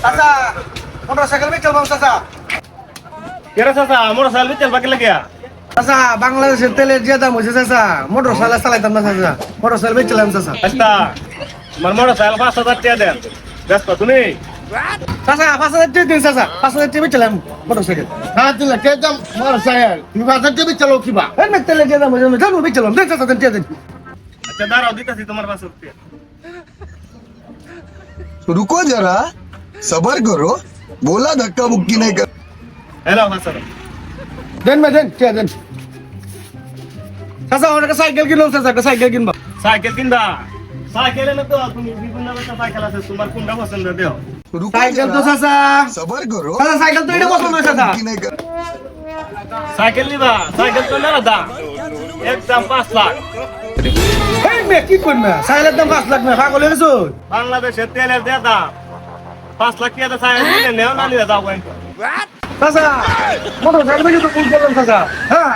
চাচা মোটরসাইকেল বেচে চলবাম চাচা। কেরে চাচা মোটরসাইকেল তেল বাকি লাগিয়া চাচা বাংলাদেশের তেলের যে দাম হয়েছে চাচা মোটরসাইকেল চালাইতাম না চাচা, মোটরসাইকেল বেচে চলাম চাচা। আচ্ছা আমার মোটরসাইকেল 5,000 টাকা দেন ব্যস্ত তুমি চাচা 5,000 টাকা দিন চাচা, 5,000 টাকা বেচে চলাম মোটরসাইকেল। হ্যাঁ তুই কে দাম মোটরসাইকেল তুমি বাজার টিভি চালাও কিবা তেলের যে দাম হয়েছে জানো বেচে চলাম, দেন চাচা দেন টাকা দেন। আচ্ছা দাঁড়াও দিতেছি তোমার 500 টাকা। रुको जरा सबर करो बोला धक्का मुक्की नहीं कर হ্যালো 500 দেন ভাই দেন টাকা দেন। চাচা আমার একটা সাইকেল কিনলাম চাচা, একটা সাইকেল কিনবা। সাইকেল কিনবা সাইকেল এনে তো তুমি বিভিন্ন রকমের সাইকেল আছে তোমার কোনটা পছন্দ দেও रुको সাইকেল তো जरा চাচা, सबर करो চাচা সাইকেল তো এটা পছন্দ হয় চাচা। मुक्की नहीं कर সাইকেল নিবা সাইকেল তো নেলা দাম একদম 5 লাখ এই মেয়ে কি করবে, সাইকেলের দাম 5 লাখ না, পাগল হয়ে গেছো? বাংলাদেশের তেলের যে দাম 5 লাখ টাকা সাইকেল নিলে নেও না নিলে যাও কিন্তু চাচা মোটরসাইকেল বেচে তো ভুল করলাম চাচা। হ্যাঁ